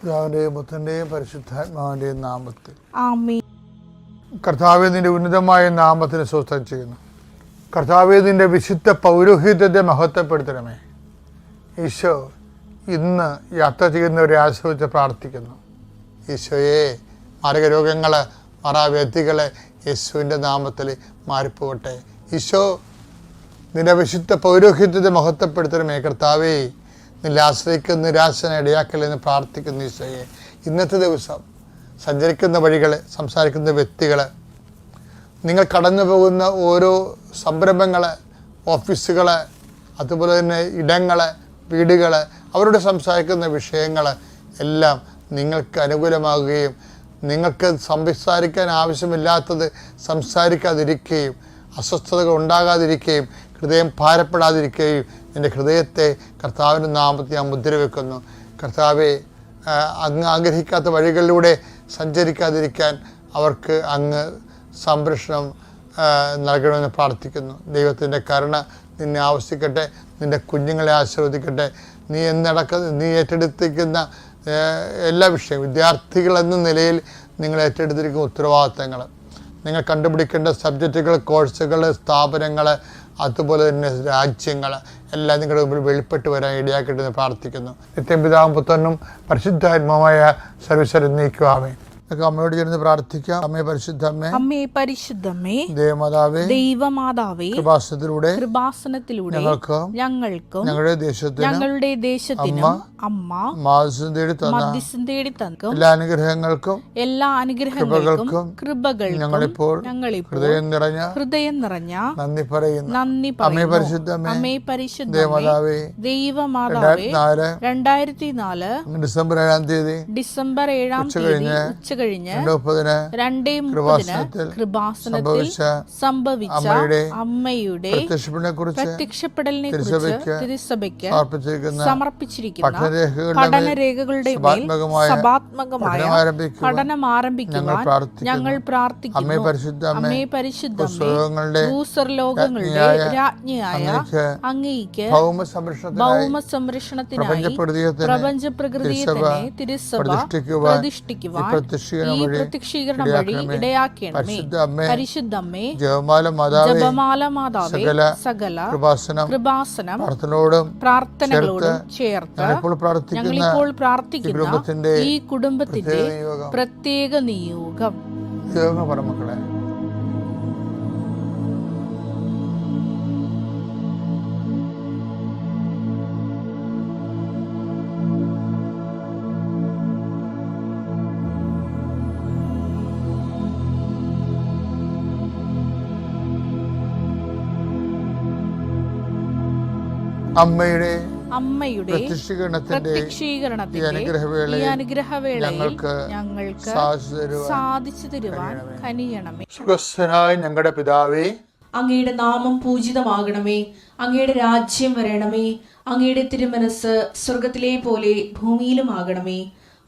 പിതാവിന്റെയും പുത്രന്റെയും പരിശുദ്ധാത്മാവിന്റെയും നാമത്തിൽ ആമേൻ. കർത്താവേ, നിന്റെ ഉന്നതമായ നാമത്തിന് സ്തോത്രം ചെയ്യുന്നു. കർത്താവേ, നിന്റെ വിശുദ്ധ പൗരോഹിത്യത്തെ മഹത്വപ്പെടുത്തണമേ. ഈശോ ഇന്ന് യാത്ര ചെയ്യുന്നവരെ ആശ്രയിച്ച് പ്രാർത്ഥിക്കുന്നു. ഈശോയെ, മാരകരോഗങ്ങൾ, മറാവ്യാധികൾ യേശുവിൻ്റെ നാമത്തിൽ മാറിപ്പോകട്ടെ. ഈശോ, നിന്റെ വിശുദ്ധ പൗരോഹിത്യത്തെ മഹത്വപ്പെടുത്തണമേ. കർത്താവേ, നിന്നെ ആശ്രയിക്കുന്ന നിരാശന ഇടയാക്കലെന്ന് പ്രാർത്ഥിക്കുന്നു. ഈശോയെ, ഇന്നത്തെ ദിവസം സഞ്ചരിക്കുന്ന വഴികൾ, സംസാരിക്കുന്ന വ്യക്തികൾ, നിങ്ങൾ കടന്നു പോകുന്ന ഓരോ സംരംഭങ്ങൾ, ഓഫീസുകൾ, അതുപോലെ തന്നെ ഇടങ്ങൾ, വീടുകൾ, അവരോട് സംസാരിക്കുന്ന വിഷയങ്ങൾ എല്ലാം നിങ്ങൾക്ക് അനുകൂലമാകുകയും നിങ്ങൾക്ക് സംസാരിക്കാൻ ആവശ്യമില്ലാത്തത് സംസാരിക്കാതിരിക്കുകയും അസ്വസ്ഥതകൾ ഉണ്ടാകാതിരിക്കുകയും ഹൃദയം ഭാരപ്പെടാതിരിക്കുകയും എൻ്റെ ഹൃദയത്തെ കർത്താവിൻ്റെ നാമത്തിൽ ഞാൻ മുദ്ര വെക്കുന്നു. കർത്താവെ, അങ്ങ് ആഗ്രഹിക്കാത്ത വഴികളിലൂടെ സഞ്ചരിക്കാതിരിക്കാൻ അവർക്ക് അങ്ങ് സംരക്ഷണം നൽകണമെന്ന് പ്രാർത്ഥിക്കുന്നു. ദൈവത്തിൻ്റെ കരുണ നിന്നെ ആവശ്യിക്കട്ടെ, നിൻ്റെ കുഞ്ഞുങ്ങളെ ആശീർവദിക്കട്ടെ. നീ ഏറ്റെടുത്തിരിക്കുന്ന എല്ലാ വിഷയവും, വിദ്യാർത്ഥികൾ എന്ന നിലയിൽ നിങ്ങൾ ഏറ്റെടുത്തിരിക്കുന്ന ഉത്തരവാദിത്തങ്ങൾ, നിങ്ങൾ കണ്ടുപിടിക്കേണ്ട സബ്ജക്റ്റുകൾ, കോഴ്സുകൾ, സ്ഥാപനങ്ങൾ, അതുപോലെ തന്നെ രാജ്യങ്ങൾ എല്ലാം നിങ്ങളുടെ മുമ്പിൽ വെളിപ്പെട്ട് വരാൻ ഇടയാക്കട്ടെ എന്ന് പ്രാർത്ഥിക്കുന്നു. നിത്യം പിതാവും പുത്രനും പരിശുദ്ധാത്മാവായ സർവ്വീശ്വരൻ നീക്കുവാമേ. അമ്മയോട് ചേർന്ന് പ്രാർത്ഥിക്കാം. അമ്മേ പരിശുദ്ധമ്മേ, അമ്മേ പരിശുദ്ധമ്മേ, ദേവമാതാവേ, ദൈവമാതാവേ, കൃപാസനത്തിലൂടെ ഞങ്ങൾക്കും ഞങ്ങളുടെ ദേശത്തിനും അമ്മ മധ്യസ്ഥം തേടി തന്ന എല്ലാ അനുഗ്രഹങ്ങൾക്കും കൃപകൾക്കും ഞങ്ങളിപ്പോൾ ഹൃദയം നിറഞ്ഞ നന്ദി പറയുന്നു. അമ്മേ പരിശുദ്ധമ്മേ, ദൈവമാതാവേ, 2004 ഡിസംബർ 7 ഉച്ച കഴിഞ്ഞ് 2:30 കൃപാസനത്തിൽ സംഭവിച്ച അമ്മയുടെ പ്രത്യക്ഷപ്പെടലിനെ കുറിച്ച് തിരുസഭയ്ക്ക് സമർപ്പിച്ചിരിക്കുന്ന പഠനരേഖകളുടെ മേൽ സഭാത്മകമായ പഠനം ആരംഭിക്കുവാൻ ഞങ്ങൾ പ്രാർത്ഥിക്കുന്നു. അമ്മേ പരിശുദ്ധമ്മേ, ഭൂസ്വർലോകങ്ങളുടെ രാജ്ഞിയായ അങ്ങേയ്ക്ക് ഭൗമ സംരക്ഷണത്തിനായി പ്രപഞ്ച പ്രകൃതിയെ തന്നെ തിരുസഭ പ്രതിഷ്ഠിക്കുവാൻ ഈ പ്രത്യക്ഷീകരണം വഴി ഇടയാക്കണമേ. പരിശുദ്ധമ്മേ, ജപമാല മാതാവേ, സകല കൃപാസനം പ്രാർത്ഥനകളോടും ചേർത്ത് ഞങ്ങളിപ്പോൾ പ്രാർത്ഥിക്കുന്ന ഈ കുടുംബത്തിന്റെ പ്രത്യേക നിയോഗം. മക്കളെ, അമ്മയുടെ പ്രത്യക്ഷീകരണത്തിന്റെ ഈ അനുഗ്രഹവേളയിൽ ഞങ്ങൾക്ക് സാധിച്ചു തരുവാൻ കനിയണമേ. സുഖസ്ഥനായ ഞങ്ങളുടെ പിതാവേ, അങ്ങയുടെ നാമം പൂജിതമാകണമേ. അങ്ങയുടെ രാജ്യം വരണമേ. അങ്ങയുടെ തിരുമനസ് സ്വർഗത്തിലെ പോലെ ഭൂമിയിലുമാകണമേ.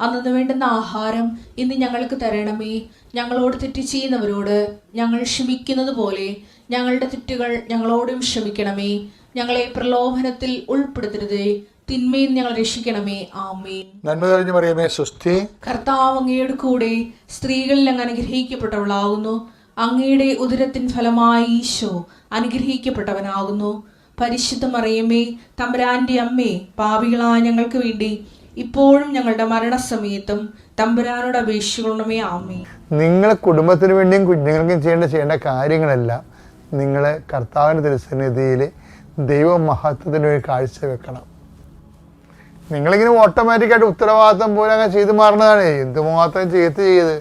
അന്നു വേണ്ടുന്ന ആഹാരം ഇന്ന് ഞങ്ങൾക്ക് തരണമേ. ഞങ്ങളോട് തെറ്റ് ചെയ്യുന്നവരോട് ഞങ്ങൾ ക്ഷമിക്കുന്നത് പോലെ ഞങ്ങളുടെ തെറ്റുകൾ ഞങ്ങളോടും ക്ഷമിക്കണമേ. ഞങ്ങളെ പ്രലോഭനത്തിൽ ഉൾപ്പെടുത്തരുതേ, തിന്മയിൽ ഞങ്ങൾ രക്ഷിക്കണമേ. ആമേൻ. നന്മ നിറഞ്ഞ മറിയമേ, സ്വസ്തി. കർത്താവ് അങ്ങയുടെ കൂടെ സ്ത്രീകളിൽ അങ്ങ് അനുഗ്രഹിക്കപ്പെട്ടവളാകുന്നു. അങ്ങയുടെ ഉദരത്തിൻ ഫലമായി ഈശോ അനുഗ്രഹിക്കപ്പെട്ടവനാകുന്നു. പരിശുദ്ധ മറിയമേ, തമ്പുരാന്റെ അമ്മേ, പാപികളായ ഞങ്ങൾക്ക് വേണ്ടി ഇപ്പോഴും ഞങ്ങളുടെ മരണസമയത്തും തമ്പുരാനോട് അപേക്ഷിക്കണമേ. ആമേൻ. നിങ്ങളെ കുടുംബത്തിന് വേണ്ടിയും കുഞ്ഞുങ്ങൾക്കും ചെയ്യേണ്ട കാര്യങ്ങളെല്ലാം നിങ്ങൾ കർത്താവിൻ്റെ തിരുസന്നിധിയിൽ ദൈവമഹത്വത്തിന് വേണ്ടി കാഴ്ചവെക്കണം. നിങ്ങളിങ്ങനെ ഓട്ടോമാറ്റിക്കായിട്ട് ഉത്തരവാദിത്തം പോലെ അങ്ങനെ ചെയ്ത് മാറുന്നതാണ്. എന്തുമാത്രം ചെയ്ത്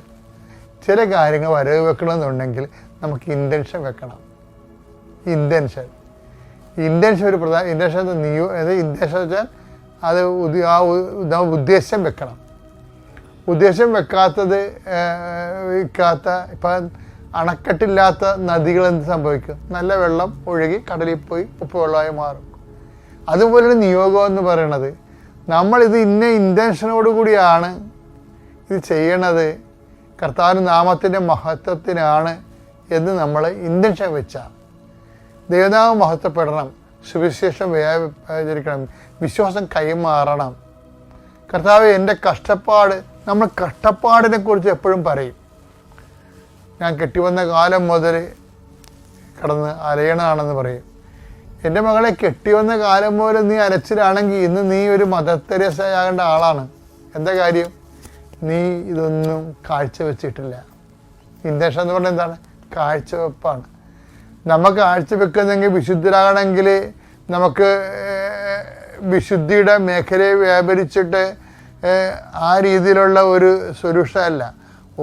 ചില കാര്യങ്ങൾ വരവ് വെക്കണമെന്നുണ്ടെങ്കിൽ നമുക്ക് ഇൻറ്റൻഷൻ വെക്കണം. ഇൻറ്റൻഷൻ ഒരു പ്രധാന ഇൻറ്റൻഷൻ വെച്ചാൽ അത് ഉദ്ദേശം വെക്കണം. ഉദ്ദേശം വെക്കാത്ത ഇപ്പം അണക്കെട്ടില്ലാത്ത നദികൾ എന്ത് സംഭവിക്കും? നല്ല വെള്ളം ഒഴുകി കടലിൽ പോയി ഉപ്പുവെള്ളമായി മാറും. അതുപോലെ നിയോഗം എന്ന് പറയുന്നത്, നമ്മളിത് ഇന്ന ഇൻറ്റൻഷനോടുകൂടിയാണ് ഇത് ചെയ്യണത്, കർത്താവിൻ്റെ നാമത്തിൻ്റെ മഹത്വത്തിനാണ് എന്ന് നമ്മൾ ഇൻറ്റൻഷൻ വെച്ചാൽ ദൈവനാമം മഹത്വപ്പെടണം, സുവിശേഷം വ്യാപരിക്കണം, വിശ്വാസം കൈമാറണം. കർത്താവേ, എൻ്റെ കഷ്ടപ്പാട്, നമ്മൾ കഷ്ടപ്പാടിനെ കുറിച്ച് എപ്പോഴും പറയും. ഞാൻ കെട്ടിവന്ന കാലം മുതൽ കിടന്ന് അലയണതാണെന്ന് പറയും. എൻ്റെ മകളെ, കെട്ടിവന്ന കാലം മുതൽ നീ അലച്ചിലാണെങ്കിൽ ഇന്ന് നീ ഒരു മദർ തെരേസയാകേണ്ട ആളാണ്. എന്താ കാര്യം? നീ ഇതൊന്നും കാഴ്ചവെച്ചിട്ടില്ല. ഇൻഡക്ഷൻ എന്ന് പറഞ്ഞാൽ എന്താണ്? കാഴ്ചവെപ്പാണ്. നമുക്ക് കാഴ്ചവെക്കുന്നെങ്കിൽ വിശുദ്ധരാകണമെങ്കിൽ നമുക്ക് വിശുദ്ധിയുടെ മേഖലയെ വ്യാപരിച്ചിട്ട് ആ രീതിയിലുള്ള ഒരു സൊല്യൂഷൻ അല്ല.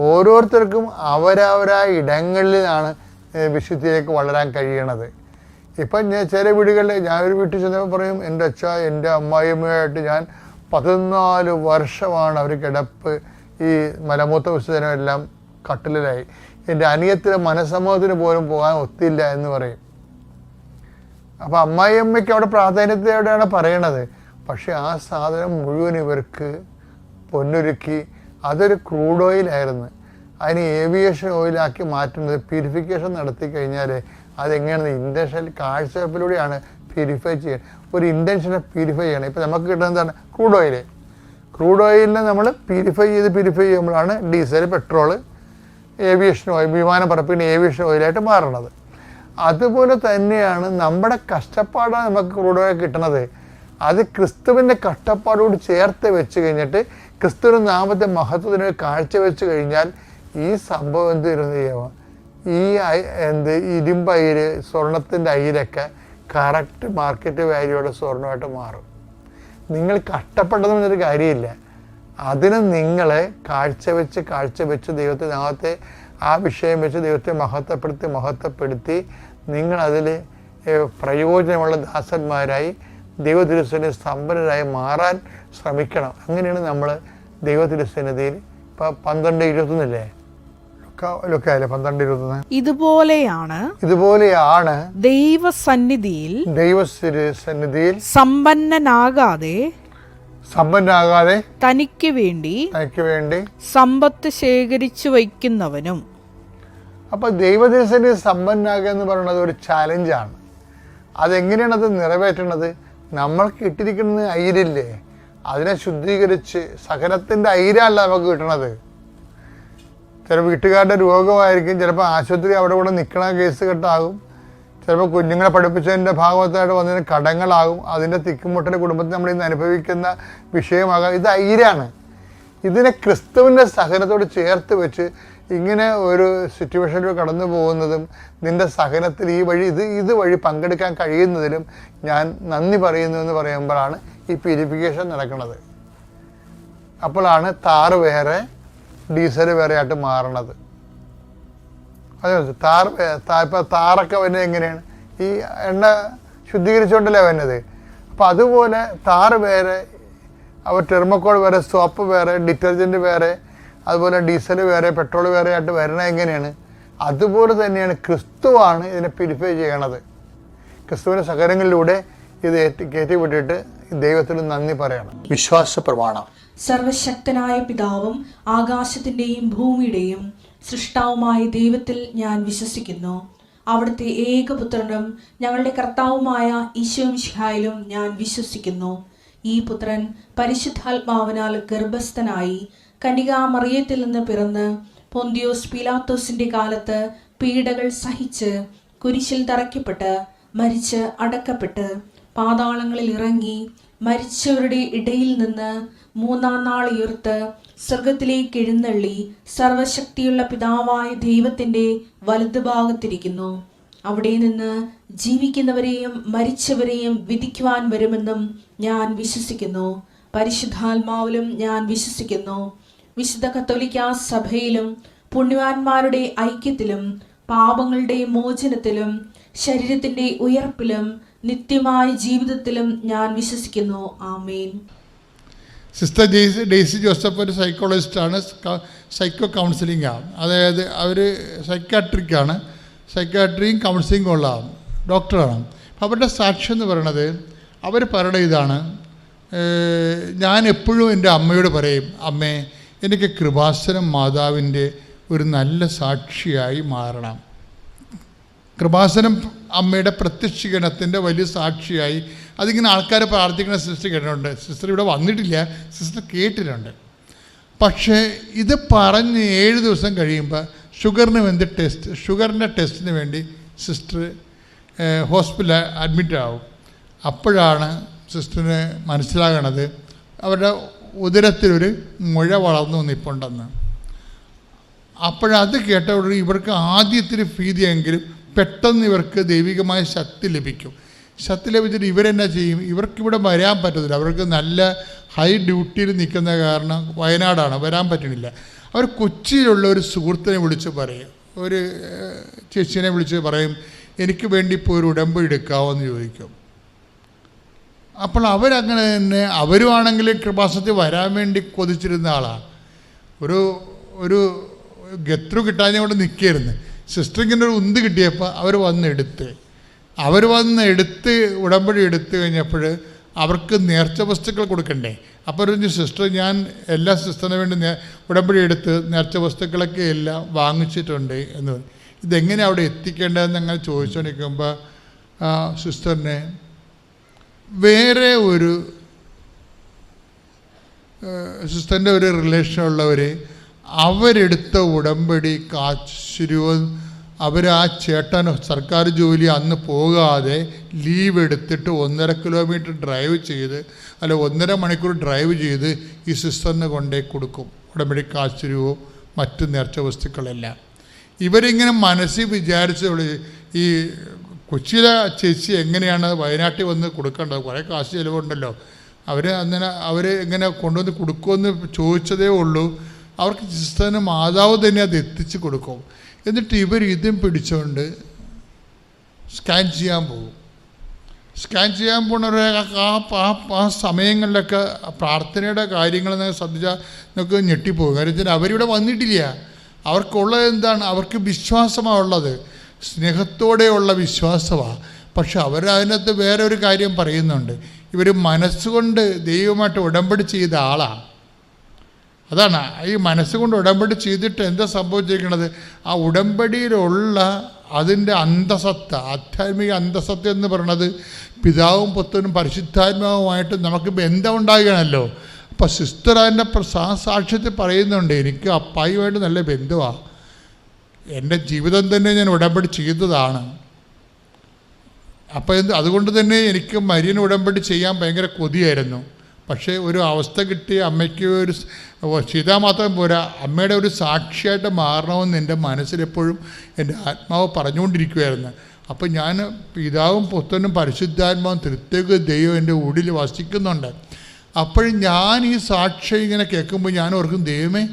ഓരോരുത്തർക്കും അവരവരായ ഇടങ്ങളിലാണ് വിശുദ്ധിയിലേക്ക് വളരാൻ കഴിയണത്. ഇപ്പം ഞാൻ ചില വീടുകളിൽ, ഞാനൊരു വീട്ടിൽ ചെന്നപ്പോൾ പറയും, എൻ്റെ അച്ഛ, എൻ്റെ അമ്മായിയമ്മയായിട്ട് ഞാൻ 14 വർഷമാണ് അവർ കിടപ്പ്, ഈ മലമൂത്ര വിസർജനമെല്ലാം കട്ടിലായി. എൻ്റെ അനിയത്തിൻ്റെ മനസ്സമ്മതത്തിന് പോലും പോകാൻ ഒത്തില്ല എന്ന് പറയും. അപ്പോൾ അമ്മായിയമ്മയ്ക്ക് അവിടെ പ്രാധാന്യത്തോടെയാണ് പറയണത്. പക്ഷെ ആ സാധനം മുഴുവൻ ഇവർക്ക് പൊന്നൊരുക്കി, അതൊരു ക്രൂഡ് ഓയിലായിരുന്നു. അതിന് ഏവിയേഷൻ ഓയിലാക്കി മാറ്റുന്നത് പ്യൂരിഫിക്കേഷൻ നടത്തി കഴിഞ്ഞാൽ അതെങ്ങനെയാണ്? ഇൻറ്റൻഷൻ കാഴ്ചവെപ്പിലൂടെയാണ് പ്യൂരിഫൈ ചെയ്യുക. ഒരു ഇൻറ്റൻഷനെ പ്യൂരിഫൈ ചെയ്യണം. ഇപ്പം നമുക്ക് കിട്ടുന്നത് എന്താണ്? Crude oil. ക്രൂഡ് ഓയിലിനെ നമ്മൾ പ്യൂരിഫൈ ചെയ്യുമ്പോഴാണ് ഡീസൽ, പെട്രോള്, ഏവിയേഷൻ ഓയിൽ, വിമാനം പറപ്പിക്കുന്ന ഏവിയേഷൻ ഓയിലായിട്ട് മാറണത്. അതുപോലെ തന്നെയാണ് നമ്മുടെ കഷ്ടപ്പാടാണ് നമുക്ക് ക്രൂഡ് ഓയിൽ കിട്ടണത്. അത് ക്രിസ്തുവിൻ്റെ കഷ്ടപ്പാടോട് ചേർത്ത് വെച്ച് കഴിഞ്ഞിട്ട് ക്രിസ്തുവിൻ്റെ നാമത്തെ മഹത്വത്തിന് കാഴ്ചവെച്ച് കഴിഞ്ഞാൽ ഈ സംഭവം ചെയ്യുക, ഈ ഇരുമ്പയിര്, സ്വർണത്തിൻ്റെ അയിരൊക്കെ കറക്റ്റ് മാർക്കറ്റ് വാല്യൂടെ സ്വർണ്ണമായിട്ട് മാറും. നിങ്ങൾ കഷ്ടപ്പെട്ടതെന്നൊരു കാര്യമില്ല. അതിന് നിങ്ങളെ കാഴ്ചവെച്ച് ദൈവത്തെ നാമത്തെ ആ വിഷയം വെച്ച് ദൈവത്തെ മഹത്വപ്പെടുത്തി നിങ്ങളതിൽ പ്രയോജനമുള്ള ദാസന്മാരായി ദൈവതിരുസന്നിധിയിൽ സമ്പന്നരായി മാറാൻ ശ്രമിക്കണം. അങ്ങനെയാണ് നമ്മൾ ദൈവതിരുസന്നിധിയിൽ ഇപ്പം 12:21 ലുക്കായില്ലേ 12:21 ഇതുപോലെയാണ് ദൈവസന്നിധിയിൽ സമ്പന്നനാകാതെ തനിക്ക് വേണ്ടി സമ്പത്ത് ശേഖരിച്ചു വയ്ക്കുന്നവനും. അപ്പൊ ദൈവദേശത്തിന് സമ്പന്നാകുക എന്ന് പറയുന്നത് ഒരു ചാലഞ്ചാണ്. അതെങ്ങനെയാണ് അത് നിറവേറ്റണത്? നമ്മൾക്ക് ഇട്ടിരിക്കുന്നത് അയിരില്ലേ, അതിനെ ശുദ്ധീകരിച്ച് സഹനത്തിൻ്റെ അയിരല്ല നമുക്ക് കിട്ടണത്. ചിലപ്പോൾ വീട്ടുകാരുടെ രോഗമായിരിക്കും, ചിലപ്പോൾ ആശുപത്രി അവിടെ കൂടെ നിൽക്കണ കേസ് കെട്ടാകും, ചിലപ്പോൾ കുഞ്ഞുങ്ങളെ പഠിപ്പിച്ചതിൻ്റെ ഭാഗത്തായിട്ട് വന്നതിന് കടങ്ങളാകും, അതിൻ്റെ തിക്കുമുട്ടൽ കുടുംബത്തിൽ നമ്മൾ ഇന്ന് അനുഭവിക്കുന്ന വിഷയമാകാം. ഇത് അയിരാണ്. ഇതിനെ ക്രിസ്തുവിൻ്റെ സഹനത്തോട് ചേർത്ത് വെച്ച് ഇങ്ങനെ ഒരു സിറ്റുവേഷനിൽ കടന്നു പോകുന്നതും നിൻ്റെ സഹനത്തിൽ ഇത് വഴി പങ്കെടുക്കാൻ കഴിയുന്നതിലും ഞാൻ നന്ദി പറയുന്നു എന്ന് പറയുമ്പോഴാണ് ഈ പ്യൂരിഫിക്കേഷൻ നടക്കുന്നത്. അപ്പോഴാണ് താറ് വേറെ ഡീസൽ വേറെ ആയിട്ട് മാറണത്. അതെ, ഇപ്പോൾ താറൊക്കെ വരുന്നത് എങ്ങനെയാണ്? ഈ എണ്ണ ശുദ്ധീകരിച്ചുകൊണ്ടല്ലേ വരുന്നത്. അപ്പോൾ അതുപോലെ താറ് വേറെ, അവർ തെർമോക്കോൾ വേറെ, സോപ്പ് വേറെ, ഡിറ്റർജൻറ്റ് വേറെ, അതുപോലെ ഡീസൽ വേറെ, പെട്രോൾ വേറെ ആയിട്ട് വരണത് എങ്ങനെയാണ്? അതുപോലെ തന്നെയാണ് ക്രിസ്തുവാണ് ഇതിനെ പ്യൂരിഫൈ ചെയ്യണത്. ക്രിസ്തുവിൻ്റെ സഹനങ്ങളിലൂടെ ഇത് കയറ്റി വിട്ടിട്ട് ദൈവത്തിന് നന്ദി പറയണം. വിശ്വാസ പ്രമാണം. സർവശക്തനായ പിതാവും ആകാശത്തിൻ്റെയും ഭൂമിയുടെയും സൃഷ്ടാവുമായ ദൈവത്തിൽ ഞാൻ വിശ്വസിക്കുന്നു. അവിടുത്തെ ഏകപുത്രനും ഞങ്ങളുടെ കർത്താവുമായ ഈശോമിശിഹായിലും ഞാൻ വിശ്വസിക്കുന്നു. ഈ പുത്രൻ പരിശുദ്ധാത്മാവിനാൽ ഗർഭസ്ഥനായി കന്യകാമറിയത്തിൽ നിന്ന് പിറന്ന് പൊന്തിയോസ് പീലാത്തോസിന്റെ കാലത്ത് പീഡകൾ സഹിച്ച് കുരിശിൽ തറയ്ക്കപ്പെട്ട് മരിച്ച് അടക്കപ്പെട്ട് പാതാളങ്ങളിൽ ഇറങ്ങി മരിച്ചവരുടെ ഇടയിൽ നിന്ന് 3-ാം നാൾ ഉയർത്ത് സ്വർഗത്തിലേക്ക് എഴുന്നള്ളി സർവശക്തിയുള്ള പിതാവായ ദൈവത്തിന്റെ വലതുഭാഗത്തിരിക്കുന്നു. അവിടെ നിന്ന് ജീവിക്കുന്നവരെയും മരിച്ചവരെയും വിധിക്കുവാൻ വരുമെന്നും ഞാൻ വിശ്വസിക്കുന്നു. പരിശുദ്ധാത്മാവിലും ഞാൻ വിശ്വസിക്കുന്നു. വിശുദ്ധ കത്തോലിക്കാ സഭയിലും പുണ്യവാന്മാരുടെ ഐക്യത്തിലും പാപങ്ങളുടെ മോചനത്തിലും ശരീരത്തിന്റെ ഉയർപ്പിലും നിത്യമായ ജീവിതത്തിലും ഞാൻ വിശ്വസിക്കുന്നു. ആമേൻ. സിസ്റ്റർ ഡെയ്സി ജോസഫ് ഒരു സൈക്കോളജിസ്റ്റാണ്, സൈക്കോ കൗൺസിലിംഗ് ആണ്. അതായത് അവർ സൈക്കാട്രിക്കാണ്, സൈക്കാട്രിയും കൗൺസിലിംഗും ഉള്ള ഡോക്ടറാണ്. അപ്പം അവരുടെ സാക്ഷ്യം എന്ന് പറയണത്, അവർ പറയണത് ഇതാണ്: ഞാൻ എപ്പോഴും എൻ്റെ അമ്മയോട് പറയും, അമ്മേ, എനിക്ക് കൃപാസനം മാതാവിൻ്റെ ഒരു നല്ല സാക്ഷിയായി മാറണം. കൃപാസനം അമ്മയുടെ പ്രത്യക്ഷീകരണത്തിൻ്റെ വലിയ സാക്ഷിയായി അതിങ്ങനെ ആൾക്കാർ പ്രാർത്ഥിക്കുന്ന സിസ്റ്റർ കേട്ടിട്ടുണ്ട്. സിസ്റ്റർ ഇവിടെ വന്നിട്ടില്ല, സിസ്റ്റർ കേട്ടിട്ടുണ്ട്. പക്ഷേ ഇത് പറഞ്ഞ് 7 ദിവസം കഴിയുമ്പോൾ ഷുഗറിൻ്റെ ടെസ്റ്റിന് വേണ്ടി സിസ്റ്റർ ഹോസ്പിറ്റലിൽ അഡ്മിറ്റ് ആവും. അപ്പോഴാണ് സിസ്റ്ററിന് മനസ്സിലാകണത് അവരുടെ ഉദരത്തിലൊരു മുഴ വളർന്നു നിൽപ്പുണ്ടെന്ന്. അപ്പോഴത് കേട്ടവിടെ ഇവർക്ക് ആദ്യത്തിൽ ഭീതിയെങ്കിലും പെട്ടെന്ന് ഇവർക്ക് ദൈവികമായ ശക്തി ലഭിക്കും. ശക്തി ലഭിച്ചിട്ട് ഇവരെന്നാ ചെയ്യും? ഇവർക്കിവിടെ വരാൻ പറ്റത്തില്ല. അവർക്ക് നല്ല ഹൈ ഡ്യൂട്ടിയിൽ നിൽക്കുന്ന കാരണം വയനാടാണ്, വരാൻ പറ്റണില്ല. അവർ കൊച്ചിയിലുള്ള ഒരു സുഹൃത്തിനെ വിളിച്ച് പറയും, ഒരു ചേച്ചീനെ വിളിച്ച് പറയും, എനിക്ക് വേണ്ടി ഇപ്പോൾ ഒരു ഉടമ്പടി എടുക്കാമോ എന്ന് ചോദിക്കും. അപ്പോൾ അവരങ്ങനെ തന്നെ, അവരുമാണെങ്കിൽ കൃപാസനത്തിൽ വരാൻ വേണ്ടി കൊതിച്ചിരുന്ന ആളാണ്. ഒരു ഗത്രു കിട്ടാഞ്ഞുകൊണ്ട് നിൽക്കുകയായിരുന്നു. സിസ്റ്ററിങ്ങനെ ഒരു ഉന്ത് കിട്ടിയപ്പോൾ അവർ വന്നെടുത്ത് ഉടമ്പടി എടുത്തു കഴിഞ്ഞപ്പോൾ അവർക്ക് നേർച്ച വസ്തുക്കൾ കൊടുക്കണ്ടേ. അപ്പോൾ ഒരു സിസ്റ്റർ, ഞാൻ എല്ലാ സിസ്റ്ററിന് വേണ്ടി ഉടമ്പടി എടുത്ത് നേർച്ച വസ്തുക്കളൊക്കെ എല്ലാം വാങ്ങിച്ചിട്ടുണ്ട് എന്ന് പറഞ്ഞു. ഇതെങ്ങനെ അവിടെ എത്തിക്കേണ്ടതെന്ന് അങ്ങനെ ചോദിച്ചുകൊണ്ടിരിക്കുമ്പോൾ സിസ്റ്ററിനെ വേറെ ഒരു സിസ്റ്ററിൻ്റെ ഒരു റിലേഷനുള്ളവർ അവരെടുത്ത ഉടമ്പടി കാശുരൂപം അവർ ആ ചേട്ടൻ സർക്കാർ ജോലി അന്ന് പോകാതെ ലീവ് എടുത്തിട്ട് 1.5 കിലോമീറ്റർ ഡ്രൈവ് ചെയ്ത്, അല്ല 1.5 മണിക്കൂർ ഡ്രൈവ് ചെയ്ത് ഈ സിസ്റ്ററിന് കൊണ്ടേ കൊടുക്കും ഉടമ്പടി കാശുരൂപവും മറ്റ് നേർച്ച വസ്തുക്കളെല്ലാം. ഇവരിങ്ങനെ മനസ്സിൽ വിചാരിച്ച് ഈ കൊച്ചിയിലെ ചേച്ചി എങ്ങനെയാണ് വയനാട്ടിൽ വന്ന് കൊടുക്കേണ്ടത്, കുറേ കാശ് ചിലവുണ്ടല്ലോ, അവർ എങ്ങനെ കൊണ്ടുവന്ന് കൊടുക്കുമെന്ന് ചോദിച്ചതേ ഉള്ളൂ. അവർക്ക് സിസ്റ്ററിന് മാതാവ് തന്നെ അത് എത്തിച്ച് കൊടുക്കും. എന്നിട്ട് ഇവർ ഇതും പിടിച്ചുകൊണ്ട് സ്കാൻ ചെയ്യാൻ പോകും. സ്കാൻ ചെയ്യാൻ പോകുന്നവരെ ആ സമയങ്ങളിലൊക്കെ പ്രാർത്ഥനയുടെ കാര്യങ്ങൾ ശ്രദ്ധിച്ചാൽ നമുക്ക് ഞെട്ടിപ്പോകും. കാര്യം വെച്ചാൽ അവരിവിടെ വന്നിട്ടില്ല. അവർക്കുള്ളത് എന്താണ്? അവർക്ക് വിശ്വാസമാണ് ഉള്ളത്, സ്നേഹത്തോടെയുള്ള വിശ്വാസമാണ്. പക്ഷെ അവരതിനകത്ത് വേറെ ഒരു കാര്യം പറയുന്നുണ്ട്. ഇവർ മനസ്സുകൊണ്ട് ദൈവമായിട്ട് ഉടമ്പടി ചെയ്ത ആളാണ്. അതാണ് ഈ മനസ്സുകൊണ്ട് ഉടമ്പടി ചെയ്തിട്ട് എന്താ സംഭവിച്ചിരിക്കുന്നത്? ആ ഉടമ്പടിയിലുള്ള അതിൻ്റെ അന്തസത്ത, ആധ്യാത്മിക അന്തസത്ത എന്ന് പറയുന്നത് പിതാവും പുത്രനും പരിശുദ്ധാത്മാവുമായിട്ട് നമുക്ക് ബന്ധം ഉണ്ടാകണമല്ലോ. അപ്പോൾ സിസ്റ്റർ അതിൻ്റെ സാക്ഷ്യത്തിൽ പറയുന്നുണ്ട്, എനിക്ക് അപ്പായുമായിട്ട് നല്ല ബന്ധമാണ്, എൻ്റെ ജീവിതം തന്നെ ഞാൻ ഉടമ്പടി ചെയ്തതാണ്. അപ്പോൾ അതുകൊണ്ട് തന്നെ എനിക്ക് മരിയൻ ഉടമ്പടി ചെയ്യാൻ ഭയങ്കര കൊതിയായിരുന്നു. പക്ഷേ ഒരു അവസ്ഥ കിട്ടി, അമ്മയ്ക്ക് ഒരു ചെയ്താൽ മാത്രം പോരാ, അമ്മയുടെ ഒരു സാക്ഷിയായിട്ട് മാറണമെന്ന് എൻ്റെ മനസ്സിലെപ്പോഴും എൻ്റെ ആത്മാവ് പറഞ്ഞുകൊണ്ടിരിക്കുകയായിരുന്നു. അപ്പോൾ ഞാൻ പിതാവും പുത്രനും പരിശുദ്ധാത്മാവും തൃത്വൈക ദൈവം എൻ്റെ ഉള്ളിൽ വസിക്കുന്നുണ്ട്. അപ്പോഴും ഞാൻ ഈ സാക്ഷ്യം ഇങ്ങനെ കേൾക്കുമ്പോൾ ഞാൻ ഓർക്കും, ദൈവമേ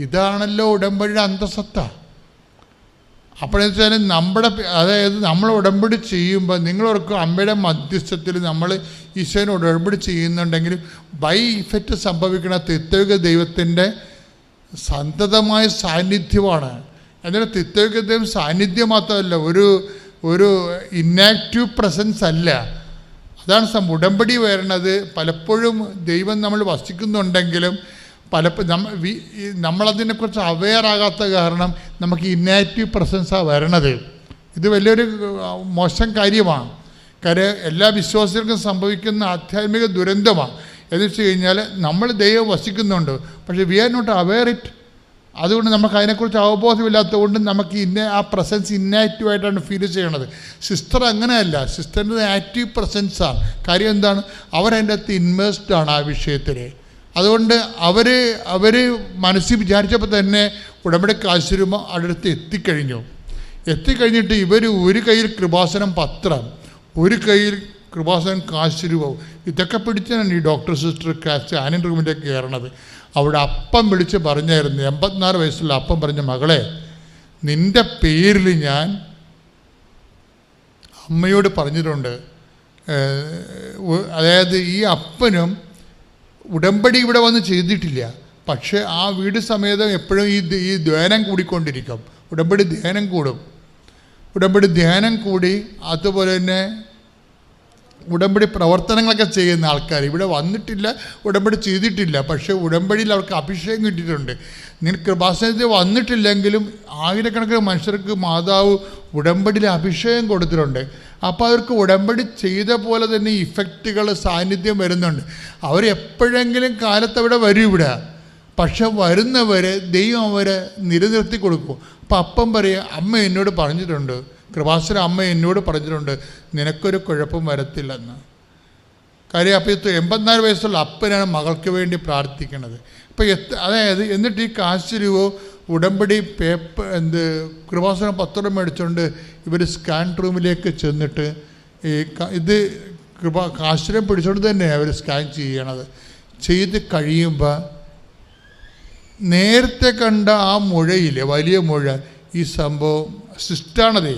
ഇതാണല്ലോ ഉടമ്പടിയുടെ അന്തസത്ത. അപ്പോഴെന്ന് വെച്ചാൽ നമ്മൾ ഉടമ്പടി ചെയ്യുമ്പോൾ നിങ്ങളോർക്കും അമ്മയുടെ മധ്യസ്ഥത്തിൽ നമ്മൾ ഈശോയോട് ഉടമ്പടി ചെയ്യുന്നുണ്ടെങ്കിൽ ബൈ ഇഫക്റ്റ് സംഭവിക്കുന്ന തൃത്വൈക ദൈവത്തിൻ്റെ സന്തതമായ സാന്നിധ്യമാണ്. എന്നിട്ട് തൃത്വൈക ദൈവം സാന്നിധ്യം മാത്രമല്ല, ഒരു ഇന്നാക്റ്റീവ് പ്രസൻസ് അല്ല. അതാണ് ഉടമ്പടി വരണത്. പലപ്പോഴും ദൈവം നമ്മൾ വസിക്കുന്നുണ്ടെങ്കിലും നമ്മളതിനെക്കുറിച്ച് അവെയറാകാത്ത കാരണം നമുക്ക് ഇന്നാക്റ്റീവ് പ്രസൻസാണ് വരണത്. ഇത് വലിയൊരു മോശം കാര്യമാണ്. കാര്യം എല്ലാ വിശ്വാസികൾക്കും സംഭവിക്കുന്ന ആധ്യാത്മിക ദുരന്തമാണ്. എന്ന് വെച്ച് കഴിഞ്ഞാൽ നമ്മൾ ദൈവം വസിക്കുന്നുണ്ട്, പക്ഷേ we are not aware it. അതുകൊണ്ട് നമുക്ക് അതിനെക്കുറിച്ച് അവബോധമില്ലാത്തതുകൊണ്ട് നമുക്ക് ആ പ്രസൻസ് ഇന്നാക്റ്റീവായിട്ടാണ് ഫീൽ ചെയ്യണത്. സിസ്റ്റർ അങ്ങനെയല്ല, സിസ്റ്ററിൻ്റെ ആക്റ്റീവ് പ്രസൻസാണ്. കാര്യം എന്താണ്? അവരതിൻ്റെ അകത്ത് ഇൻവെസ്റ്റ്ഡാണ് ആ വിഷയത്തിൽ. അതുകൊണ്ട് അവർ മനസ്സിൽ വിചാരിച്ചപ്പോൾ തന്നെ ഉടമ്പടി കാശുരൂപം അടുത്ത് എത്തിക്കഴിഞ്ഞിട്ട് ഇവർ ഒരു കയ്യിൽ കൃപാസനം പത്രം, ഒരു കയ്യിൽ കൃപാസനം കാശുരൂപവും ഇതൊക്കെ പിടിച്ചാണ് ഈ ഡോക്ടർ സിസ്റ്റർ സ്കാനിങ് റൂമിലേക്ക് കയറണത്. അവിടെ അപ്പം വിളിച്ച് പറഞ്ഞായിരുന്നു, 84 വയസ്സുള്ള അപ്പം പറഞ്ഞ, മകളെ നിൻ്റെ പേരിൽ ഞാൻ അമ്മയോട് പറഞ്ഞിട്ടുണ്ട്. അതായത് ഈ അപ്പനും ഉടമ്പടി ഇവിടെ വന്ന് ചെയ്തിട്ടില്ല, പക്ഷേ ആ വീട് സമേതം എപ്പോഴും ഈ ധ്യാനം കൂടിക്കൊണ്ടിരിക്കും. ഉടമ്പടി ധ്യാനം കൂടി അതുപോലെ തന്നെ ഉടമ്പടി പ്രവർത്തനങ്ങളൊക്കെ ചെയ്യുന്ന ആൾക്കാർ ഇവിടെ വന്നിട്ടില്ല, ഉടമ്പടി ചെയ്തിട്ടില്ല, പക്ഷേ ഉടമ്പടിയിൽ അവർക്ക് അഭിഷേകം കിട്ടിയിട്ടുണ്ട്. നിങ്ങൾ കൃപാസനത്തിൽ വന്നിട്ടില്ലെങ്കിലും ആയിരക്കണക്കിന് മനുഷ്യർക്ക് മാതാവ് ഉടമ്പടിയിൽ അഭിഷേകം കൊടുത്തിട്ടുണ്ട്. അപ്പോൾ അവർക്ക് ഉടമ്പടി ചെയ്ത പോലെ തന്നെ ഇഫക്റ്റുകൾ സാന്നിധ്യം വരുന്നുണ്ട്. അവരെപ്പോഴെങ്കിലും കാലത്ത് അവിടെ വരും ഇവിടെ, പക്ഷെ വരുന്നവരെ ദൈവം അവരെ നിലനിർത്തി കൊടുക്കും. അപ്പം അപ്പം പറയുക, അമ്മ എന്നോട് പറഞ്ഞിട്ടുണ്ട്, കൃപാസന അമ്മ എന്നോട് പറഞ്ഞിട്ടുണ്ട് നിനക്കൊരു കുഴപ്പം വരത്തില്ലെന്ന്. കാര്യം അപ്പോൾ 84 വയസ്സുള്ള അപ്പനാണ് മകൾക്ക് വേണ്ടി പ്രാർത്ഥിക്കുന്നത്. അപ്പോൾ അതായത് എന്നിട്ട് ഈ കാശ് രൂപ ഉടമ്പടി കൃപാസനം പത്രം മേടിച്ചുകൊണ്ട് ഇവർ സ്കാൻ റൂമിലേക്ക് ചെന്നിട്ട് ഇത് കാശിനെ പിടിച്ചുകൊണ്ട് തന്നെ അവർ സ്കാൻ ചെയ്യണത്. ചെയ്ത് കഴിയുമ്പോൾ നേരത്തെ കണ്ട ആ മുഴയില്ലേ, വലിയ മുഴ, ഈ സംഭവം സിസ്റ്റാണതേ.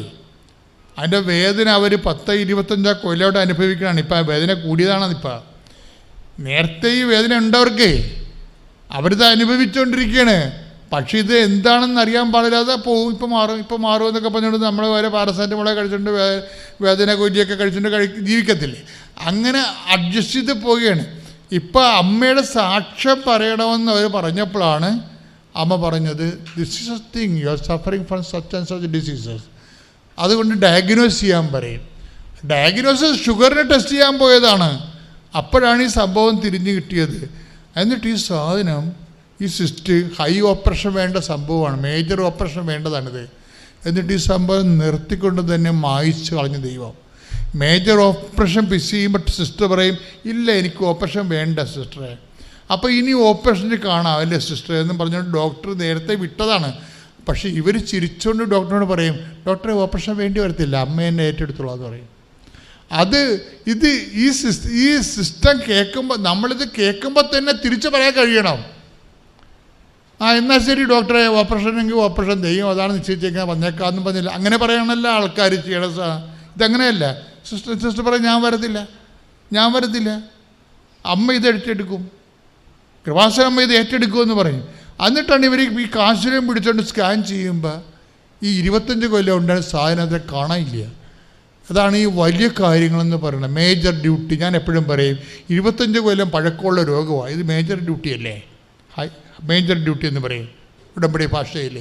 അതിൻ്റെ വേദന അവർ 10-25 കൊല്ലമായിട്ട് അനുഭവിക്കുകയാണ്. ഇപ്പം ആ വേദന കൂടിയതാണ്. ഇപ്പം നേരത്തെ ഈ വേദന ഉണ്ടവർക്കേ, അവരിത് അനുഭവിച്ചുകൊണ്ടിരിക്കുകയാണ്. പക്ഷേ ഇത് എന്താണെന്ന് അറിയാൻ പാടില്ലാതെ പോവും. ഇപ്പം മാറും എന്നൊക്കെ പറഞ്ഞുകൊണ്ട് നമ്മൾ വരെ പാരസെറ്റമോളെ കഴിച്ചുകൊണ്ട് വേദന ഗുളികയൊക്കെ കഴിച്ചുകൊണ്ട് ജീവിക്കത്തില്ലേ. അങ്ങനെ അഡ്ജസ്റ്റ് ചെയ്ത് പോവുകയാണ്. ഇപ്പം അമ്മയുടെ സാക്ഷ്യം പറയണമെന്ന് അവർ പറഞ്ഞപ്പോഴാണ് അമ്മ പറഞ്ഞത്, this is A thing, you are suffering from such and such diseases. അതുകൊണ്ട് ഡയഗ്നോസ് ചെയ്യാൻ പറയും. ഡയഗ്നോസിസ് ഷുഗറിനെ ടെസ്റ്റ് ചെയ്യാൻ പോയതാണ്. അപ്പോഴാണ് ഈ സംഭവം തിരിഞ്ഞു കിട്ടിയത്. എന്നിട്ട് ഈ സാധനം, ഈ സിസ്റ്റ് ഹൈ ഓപ്പറേഷൻ വേണ്ട സംഭവമാണ്, മേജർ ഓപ്പറേഷൻ വേണ്ടതാണിത്. എന്നിട്ട് ഈ സംഭവം നിർത്തിക്കൊണ്ട് തന്നെ മായിച്ച് കളഞ്ഞ ദൈവം. മേജർ ഓപ്പറേഷൻ പിസ് ചെയ്യുമ്പോൾ സിസ്റ്റർ പറയും, ഇല്ല എനിക്ക് ഓപ്പറേഷൻ വേണ്ട സിസ്റ്ററെ. അപ്പോൾ ഇനി ഓപ്പറേഷന് കാണാം അല്ലേ സിസ്റ്ററെ എന്ന് പറഞ്ഞുകൊണ്ട് ഡോക്ടർ നേരത്തെ വിട്ടതാണ്. പക്ഷേ ഇവർ ചിരിച്ചുകൊണ്ട് ഡോക്ടറിനോട് പറയും, ഡോക്ടറെ ഓപ്പറേഷൻ വേണ്ടി വരത്തില്ല, അമ്മ എന്നെ ഏറ്റെടുത്തോളൂ എന്ന് പറയും. ഈ സിസ്റ്റം കേൾക്കുമ്പോൾ, നമ്മളിത് കേൾക്കുമ്പോൾ തന്നെ തിരിച്ചു പറയാൻ കഴിയണം. എന്നാൽ ശരി ഡോക്ടറെ, ഓപ്പറേഷൻ എങ്കിൽ ഓപ്പറേഷൻ ചെയ്യും, അതാണ് നിശ്ചയിച്ചേക്കാൻ വന്നേക്കാമെന്ന് പറഞ്ഞില്ല. അങ്ങനെ പറയണമല്ലോ ആൾക്കാർ ചെയ്യണം. ഇതങ്ങനെയല്ല. സിസ്റ്റർ പറയും, ഞാൻ വരത്തില്ല, അമ്മ ഇത് ഏറ്റെടുക്കും, കൃപാസന അമ്മ ഇത് ഏറ്റെടുക്കുമെന്ന് പറയും. എന്നിട്ടാണ് ഇവർ ഈ കാശിനെയും പിടിച്ചുകൊണ്ട് സ്കാൻ ചെയ്യുമ്പോൾ ഈ 25 കൊല്ലം ഉണ്ടായ സാധനത്തെ കാണാനില്ല. അതാണ് ഈ വലിയ കാര്യങ്ങളെന്ന് പറയുന്നത്, മേജർ ഡ്യൂട്ടി. ഞാൻ എപ്പോഴും പറയും 25 കൊല്ലം പഴക്കമുള്ള രോഗമാണ് ഇത്, മേജർ ഡ്യൂട്ടി അല്ലേ, മേജർ ഡ്യൂട്ടി എന്ന് പറയും ഉടമ്പടി ഭാഷയിൽ.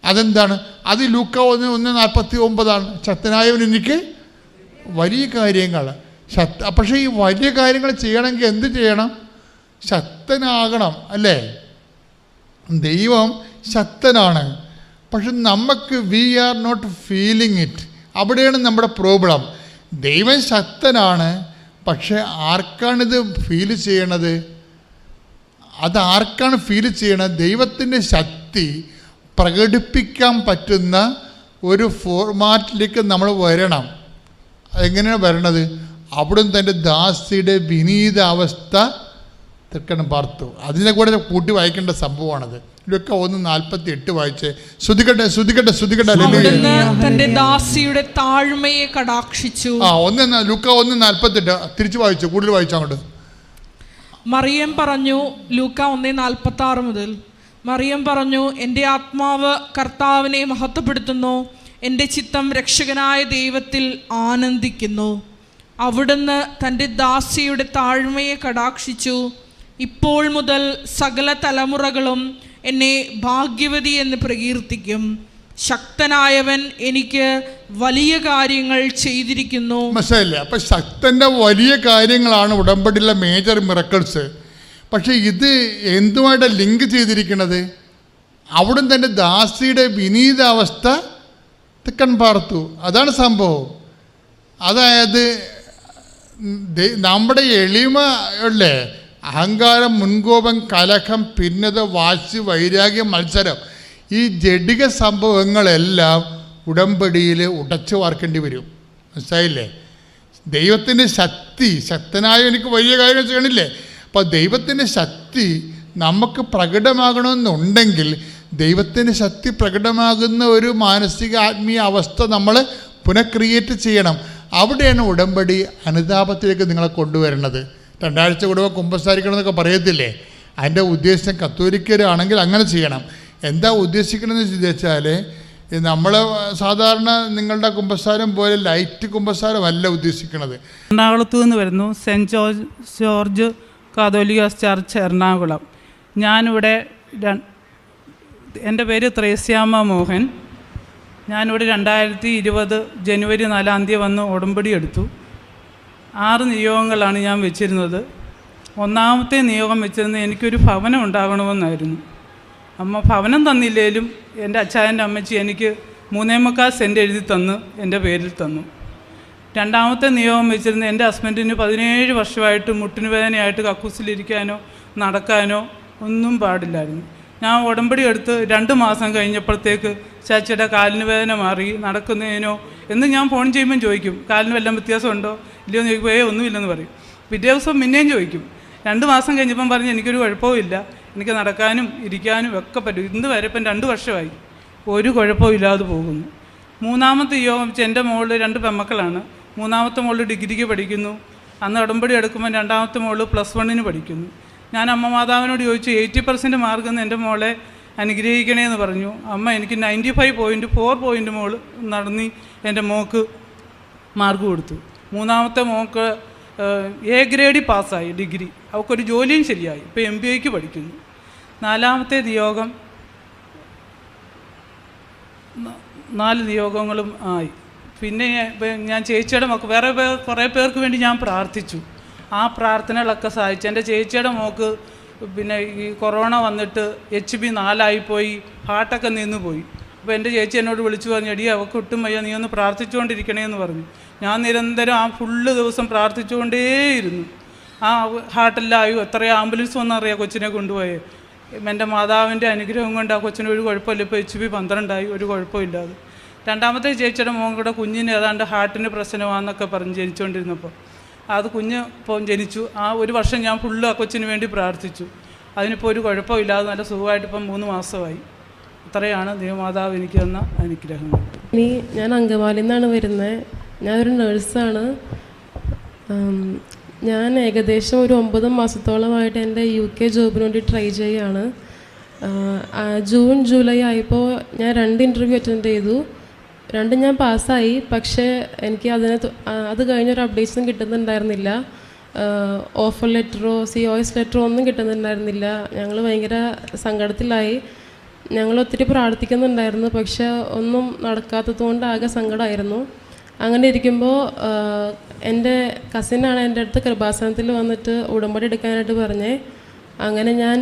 അതെന്താണ്? അത് ലൂക്ക 1:49 ശക്തനായവൻ എനിക്ക് വലിയ കാര്യങ്ങൾ. പക്ഷേ ഈ വലിയ കാര്യങ്ങൾ ചെയ്യണമെങ്കിൽ എന്ത് ചെയ്യണം? ശക്തനാകണം അല്ലേ? ദൈവം ശക്തനാണ്, പക്ഷെ നമുക്ക് we are not feeling it. അവിടെയാണ് നമ്മുടെ പ്രോബ്ലം. ദൈവം ശക്തനാണ്, പക്ഷെ ആർക്കാണിത് ഫീൽ ചെയ്യണത്? അതാർക്കാണ് ഫീൽ ചെയ്യണത്? ദൈവത്തിൻ്റെ ശക്തി പ്രകടിപ്പിക്കാൻ പറ്റുന്ന ഒരു ഫോർമാറ്റിലേക്ക് നമ്മൾ വരണം. എങ്ങനെയാണ് വരണത്? അവിടുന്ന് തൻ്റെ ദാസിയുടെ വിനീത അവസ്ഥ തൃക്കണം പാർത്തു. അതിനെ കൂടെ കൂട്ടി വായിക്കേണ്ട സംഭവമാണത്. ഇതൊക്കെ 1:48 വായിച്ചേ. ശ്രുതികട്ടെ. തന്റെ ദാസിയുടെ താഴ്മയെ കടാക്ഷിച്ചു. ലൂക്ക 1:48 തിരിച്ചു വായിച്ചു, കൂടുതൽ വായിച്ചു അങ്ങോട്ട്. മറിയം പറഞ്ഞു, ലൂക്ക 1:46 മുതൽ. മറിയം പറഞ്ഞു, എൻ്റെ ആത്മാവ് കർത്താവിനെ മഹത്വപ്പെടുത്തുന്നു, എൻ്റെ ചിത്തം രക്ഷകനായ ദൈവത്തിൽ ആനന്ദിക്കുന്നു. അവിടുന്ന് തൻ്റെ ദാസിയുടെ താഴ്മയെ കടാക്ഷിച്ചു. ഇപ്പോൾ മുതൽ സകല തലമുറകളും എന്നെ ഭാഗ്യവതി എന്ന് പ്രകീർത്തിക്കും. ശക്തനായവൻ എനിക്ക് വലിയ കാര്യങ്ങൾ ചെയ്തിരിക്കുന്നു. മനസ്സിലായില്ലേ? അപ്പം ശക്തൻ്റെ വലിയ കാര്യങ്ങളാണ് ഉടമ്പടിയിലെ മേജർ മിറക്കിൾസ്. പക്ഷേ ഇത് എന്തുമായിട്ട് ലിങ്ക് ചെയ്തിരിക്കുന്നത്? അവിടുന്ന് തൻ്റെ ദാസിയുടെ വിനീതാവസ്ഥ തെക്കൻ പാർത്തു. അതാണ് സംഭവം. അതായത് നമ്മുടെ എളിമ അല്ലേ, അഹങ്കാരം, മുൻകോപം, കലഹം, ഭിന്നത, വാശി, വൈരാഗ്യം, മത്സരം, ഈ ജഡിക സംഭവങ്ങളെല്ലാം ഉടമ്പടിയിൽ ഉടച്ചു വാർക്കേണ്ടി വരും. മനസ്സിലായില്ലേ? ദൈവത്തിൻ്റെ ശക്തി, ശക്തനായ എനിക്ക് വലിയ കാര്യങ്ങൾ ചെയ്യണില്ലേ? അപ്പോൾ ദൈവത്തിൻ്റെ ശക്തി നമുക്ക് പ്രകടമാകണമെന്നുണ്ടെങ്കിൽ ദൈവത്തിൻ്റെ ശക്തി പ്രകടമാകുന്ന ഒരു മാനസിക ആത്മീയ അവസ്ഥ നമ്മൾ പുനഃക്രിയേറ്റ് ചെയ്യണം. അവിടെയാണ് ഉടമ്പടി അനുതാപത്തിലേക്ക് നിങ്ങളെ കൊണ്ടുവരുന്നത്. 2 ആഴ്ച കൂടുമ്പോൾ കുമ്പസാരിക്കണം എന്നൊക്കെ പറയത്തില്ലേ? അതിൻ്റെ ഉദ്ദേശം കത്തോലിക്കരാണെങ്കിൽ അങ്ങനെ ചെയ്യണം. എന്താ ഉദ്ദേശിക്കണമെന്ന് വെച്ചാൽ നമ്മൾ സാധാരണ നിങ്ങളുടെ കുമ്പസാരം പോലെ ലൈറ്റ് കുമ്പസാരമല്ല ഉദ്ദേശിക്കുന്നത്. എറണാകുളത്തു നിന്ന് വരുന്നു, സെൻറ്റ് ജോർജ് കാതോലിക്ക ചർച്ച് എറണാകുളം. ഞാനിവിടെ എൻ്റെ പേര് ത്രേസ്യാമ്മ മോഹൻ. ഞാനിവിടെ 2020 ജനുവരി 4-ാം തീയതി വന്ന് ഉടമ്പടി എടുത്തു. 6 നിയോഗങ്ങളാണ് ഞാൻ വെച്ചിരുന്നത്. ഒന്നാമത്തെ നിയോഗം വെച്ചിരുന്നത് എനിക്കൊരു ഭവനം ഉണ്ടാകണമെന്നായിരുന്നു. അമ്മ ഭവനം തന്നില്ലേലും എൻ്റെ അച്ചായൻ്റെ അമ്മച്ചി എനിക്ക് 3.25 സെൻറ്റ് എഴുതി തന്ന് എൻ്റെ പേരിൽ തന്നു. രണ്ടാമത്തെ നിയോഗം വെച്ചിരുന്നത് എൻ്റെ ഹസ്ബൻഡിന് 17 വർഷമായിട്ട് മുട്ടിന് വേദനയായിട്ട് കക്കൂസിലിരിക്കാനോ നടക്കാനോ ഒന്നും പാടില്ലായിരുന്നു. ഞാൻ ഉടമ്പടി എടുത്ത് 2 മാസം കഴിഞ്ഞപ്പോഴത്തേക്ക് ചാച്ചിയുടെ കാലിന് വേദന മാറി, നടക്കുന്നതിനോ എന്ന് ഞാൻ ഫോൺ ചെയ്യുമ്പം ചോദിക്കും, കാലിന് വല്ലതും വ്യത്യാസമുണ്ടോ ഇല്ലയോ എന്ന് ചോദിക്കുമ്പോൾ ഒന്നുമില്ലെന്ന് പറയും. പിറ്റേ ദിവസം പിന്നെയും ചോദിക്കും. 2 മാസം കഴിഞ്ഞപ്പം പറഞ്ഞ് എനിക്കൊരു കുഴപ്പമില്ല, എനിക്ക് നടക്കാനും ഇരിക്കാനും ഒക്കെ പറ്റും. ഇന്ന് വരെ ഇപ്പം 2 വർഷമായി, ഒരു കുഴപ്പവും ഇല്ലാതെ പോകുന്നു. മൂന്നാമത്തെ യോഗം വെച്ച് എൻ്റെ മോള് 2 പെൺമക്കളാണ്. മൂന്നാമത്തെ മോള് ഡിഗ്രിക്ക് പഠിക്കുന്നു. അന്ന് ഉടമ്പടി എടുക്കുമ്പോൾ രണ്ടാമത്തെ മോള് +1 പഠിക്കുന്നു. ഞാൻ അമ്മ മാതാവിനോട് ചോദിച്ചു, 80% മാർക്കെന്ന് എൻ്റെ മോളെ അനുഗ്രഹിക്കണേ എന്ന് പറഞ്ഞു. അമ്മ എനിക്ക് 95.4 പോയിൻ്റ് മോള് നടന്നി എൻ്റെ മോക്ക് മാർക്ക് കൊടുത്തു. മൂന്നാമത്തെ മോക്ക് A ഗ്രേഡിൽ പാസ്സായി ഡിഗ്രി, അവൾക്കൊരു ജോലിയും ശരിയായി, ഇപ്പോൾ MBAക്ക് പഠിക്കുന്നു. നാലാമത്തെ നിയോഗം 4 നിയോഗങ്ങളും ആയി. പിന്നെ ഞാൻ ചേച്ചിയുടെ മോക്ക് കുറേ പേർക്ക് വേണ്ടി ഞാൻ പ്രാർത്ഥിച്ചു. ആ പ്രാർത്ഥനകളൊക്കെ സഹായിച്ചു. എൻ്റെ ചേച്ചിയുടെ മോക്ക് പിന്നെ ഈ കൊറോണ വന്നിട്ട് HB 4 ഹാർട്ടൊക്കെ നിന്ന് പോയി. അപ്പോൾ എൻ്റെ ചേച്ചി എന്നോട് വിളിച്ചു പറഞ്ഞു, എടി അവൾക്ക് ഒട്ടും വയ്യ, നീ ഒന്ന് പ്രാർത്ഥിച്ചുകൊണ്ടിരിക്കണേ എന്ന് പറഞ്ഞു. ഞാൻ നിരന്തരം ആ ഫുള്ള് ദിവസം പ്രാർത്ഥിച്ചുകൊണ്ടേയിരുന്നു. ആ ഹാർട്ടെല്ലാം എത്രയോ ആംബുലൻസ് വന്നറിയാം കൊച്ചിനെ കൊണ്ടുപോയേ. എൻ്റെ മാതാവിൻ്റെ അനുഗ്രഹം കൊണ്ട് ആ കൊച്ചിന് ഒരു കുഴപ്പമില്ല. ഇപ്പോൾ HB 12 ഒരു കുഴപ്പമില്ലാതെ. രണ്ടാമത്തെ ചേച്ചിയുടെ മോൻ കൂടെ കുഞ്ഞിന് ഏതാണ്ട് ഹാർട്ടിന് പ്രശ്നമാണെന്നൊക്കെ പറഞ്ഞ് ജനിച്ചുകൊണ്ടിരുന്നപ്പോൾ അത് കുഞ്ഞ് ഇപ്പോൾ ജനിച്ചു. ആ 1 വർഷം ഞാൻ ഫുള്ള് ആ കൊച്ചിന് വേണ്ടി പ്രാർത്ഥിച്ചു. അതിനിപ്പോൾ ഒരു കുഴപ്പമില്ലാതെ നല്ല സുഖമായിട്ട് ഇപ്പം 3 മാസമായി. ഇത്രയാണ് ദൈവമാതാവ് എനിക്ക് തന്ന അനുഗ്രഹങ്ങൾ. ഇനി ഞാൻ അങ്കമാലിയിൽ നിന്നാണ് വരുന്നത്. ഞാനൊരു നേഴ്സാണ്. ഞാൻ ഏകദേശം ഒരു 9 മാസത്തോളമായിട്ട് എൻ്റെ UK ജോബിന് വേണ്ടി ട്രൈ ചെയ്യുകയാണ്. ജൂൺ ജൂലൈ ആയപ്പോൾ ഞാൻ 2 ഇൻ്റർവ്യൂ അറ്റൻഡ് ചെയ്തു. 2 ഞാൻ പാസ്സായി. പക്ഷേ എനിക്ക് അത് കഴിഞ്ഞൊരു അപ്ഡേറ്റ്സും കിട്ടുന്നുണ്ടായിരുന്നില്ല. ഓഫർ ലെറ്ററോ COS ലെറ്ററോ ഒന്നും കിട്ടുന്നുണ്ടായിരുന്നില്ല. ഞങ്ങൾ ഭയങ്കര സങ്കടത്തിലായി. ഞങ്ങൾ ഒത്തിരി പ്രാർത്ഥിക്കുന്നുണ്ടായിരുന്നു, പക്ഷേ ഒന്നും നടക്കാത്തതുകൊണ്ട് ആകെ സങ്കടമായിരുന്നു. അങ്ങനെ ഇരിക്കുമ്പോൾ എൻ്റെ കസിനാണ് എൻ്റെ അടുത്ത് കൃപാസനത്തിൽ വന്നിട്ട് ഉടമ്പടി എടുക്കാനായിട്ട് പറഞ്ഞേ. അങ്ങനെ ഞാൻ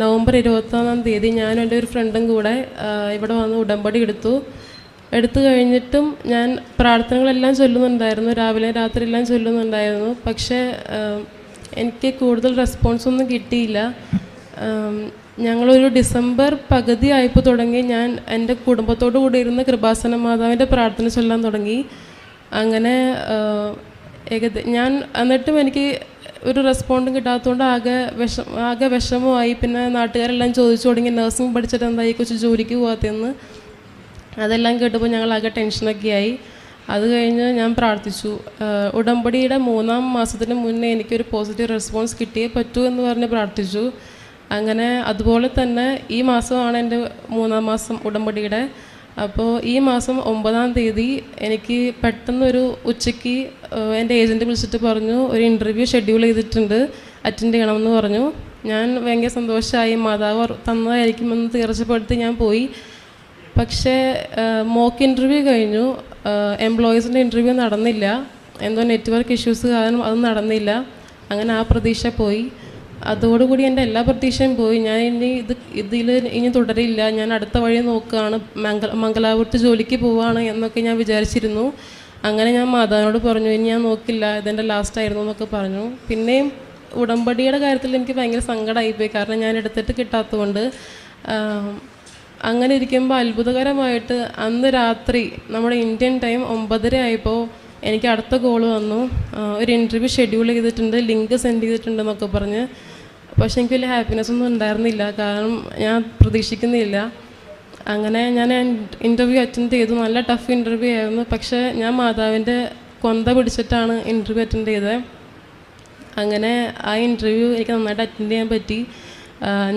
നവംബർ 21-ാം തീയതി ഞാനും എൻ്റെ ഒരു ഫ്രണ്ടും കൂടെ ഇവിടെ വന്ന് ഉടമ്പടി എടുത്തു കഴിഞ്ഞിട്ടും ഞാൻ പ്രാർത്ഥനകളെല്ലാം ചൊല്ലുന്നുണ്ടായിരുന്നു, രാവിലെ രാത്രിയെല്ലാം ചൊല്ലുന്നുണ്ടായിരുന്നു. പക്ഷേ എനിക്ക് കൂടുതൽ റെസ്പോൺസൊന്നും കിട്ടിയില്ല. ഞങ്ങളൊരു ഡിസംബർ പകുതി ആയപ്പോൾ തുടങ്ങി ഞാൻ എൻ്റെ കുടുംബത്തോടു കൂടി ഇരുന്ന് കൃപാസന മാതാവിൻ്റെ പ്രാർത്ഥന ചൊല്ലാൻ തുടങ്ങി. അങ്ങനെ ഞാൻ എന്നിട്ടും എനിക്ക് ഒരു റെസ്പോണ്ടും കിട്ടാത്തതുകൊണ്ട് ആകെ വിഷമമായി. പിന്നെ നാട്ടുകാരെല്ലാം ചോദിച്ചു തുടങ്ങി, നഴ്സിംഗ് പഠിച്ചിട്ട് എന്തായി കൊച്ചു ജോലിക്ക് പോകാത്തതെന്ന്. അതെല്ലാം കേട്ടപ്പോൾ ഞങ്ങൾ ആകെ ടെൻഷനൊക്കെ ആയി. അത് കഴിഞ്ഞ് ഞാൻ പ്രാർത്ഥിച്ചു. ഉടമ്പടിയുടെ 3-ാം മാസത്തിന് മുന്നേ എനിക്കൊരു പോസിറ്റീവ് റെസ്പോൺസ് കിട്ടിയേ പറ്റൂ എന്ന് പറഞ്ഞ് പ്രാർത്ഥിച്ചു. അങ്ങനെ അതുപോലെ തന്നെ ഈ മാസമാണ് എൻ്റെ 3-ാം മാസം ഉടമ്പടിയുടെ. അപ്പോൾ ഈ മാസം 9-ാം തീയതി എനിക്ക് പെട്ടെന്നൊരു ഉച്ചയ്ക്ക് എൻ്റെ ഏജൻറ്റ് വിളിച്ചിട്ട് പറഞ്ഞു, ഒരു ഇൻ്റർവ്യൂ ഷെഡ്യൂൾ ചെയ്തിട്ടുണ്ട്, അറ്റൻഡ് ചെയ്യണമെന്ന് പറഞ്ഞു. ഞാൻ ഭയങ്കര സന്തോഷമായി. മാതാവ് തന്നതായിരിക്കുമെന്ന് തീർച്ചപ്പെടുത്തി ഞാൻ പോയി. പക്ഷേ മോക്ക് ഇൻ്റർവ്യൂ കഴിഞ്ഞു, എംപ്ലോയീസിൻ്റെ ഇൻ്റർവ്യൂ നടന്നില്ല. എന്തോ നെറ്റ്വർക്ക് ഇഷ്യൂസ് കാരണം അത് നടന്നില്ല. അങ്ങനെ ആ പ്രതീക്ഷ പോയി. അതോടുകൂടി എൻ്റെ എല്ലാ പ്രതീക്ഷയും പോയി. ഞാൻ ഇനി തുടരില്ല, ഞാൻ അടുത്ത വഴി നോക്കുകയാണ്, മംഗലാപുരത്ത് ജോലിക്ക് പോവുകയാണ് എന്നൊക്കെ ഞാൻ വിചാരിച്ചിരുന്നു. അങ്ങനെ ഞാൻ മാതാവിനോട് പറഞ്ഞു, ഇനി ഞാൻ നോക്കില്ല, ഇതെൻ്റെ ലാസ്റ്റായിരുന്നു എന്നൊക്കെ പറഞ്ഞു. പിന്നെയും ഉടമ്പടിയുടെ കാര്യത്തിൽ എനിക്ക് ഭയങ്കര സങ്കടമായിപ്പോയി, കാരണം ഞാൻ എടുത്തിട്ട് കിട്ടാത്തതുകൊണ്ട്. അങ്ങനെ ഇരിക്കുമ്പോൾ അത്ഭുതകരമായിട്ട് അന്ന് രാത്രി നമ്മുടെ ഇന്ത്യൻ ടൈം 9:30 ആയപ്പോൾ എനിക്ക് അടുത്ത കോൾ വന്നു, ഒരു ഇൻ്റർവ്യൂ ഷെഡ്യൂൾ ചെയ്തിട്ടുണ്ട്, ലിങ്ക് സെൻഡ് ചെയ്തിട്ടുണ്ടെന്നൊക്കെ പറഞ്ഞ്. പക്ഷേ എനിക്ക് വലിയ ഹാപ്പിനെസ് ഒന്നും ഉണ്ടായിരുന്നില്ല, കാരണം ഞാൻ പ്രതീക്ഷിക്കുന്നില്ല. അങ്ങനെ ഞാൻ ഇൻ്റർവ്യൂ അറ്റൻഡ് ചെയ്തു. നല്ല ടഫ് ഇൻ്റർവ്യൂ ആയിരുന്നു. പക്ഷേ ഞാൻ മാതാവിൻ്റെ കൊന്ത പിടിച്ചിട്ടാണ് ഇൻ്റർവ്യൂ അറ്റൻഡ് ചെയ്തത്. അങ്ങനെ ആ ഇൻ്റർവ്യൂ എനിക്ക് നന്നായിട്ട് അറ്റൻഡ് ചെയ്യാൻ പറ്റി.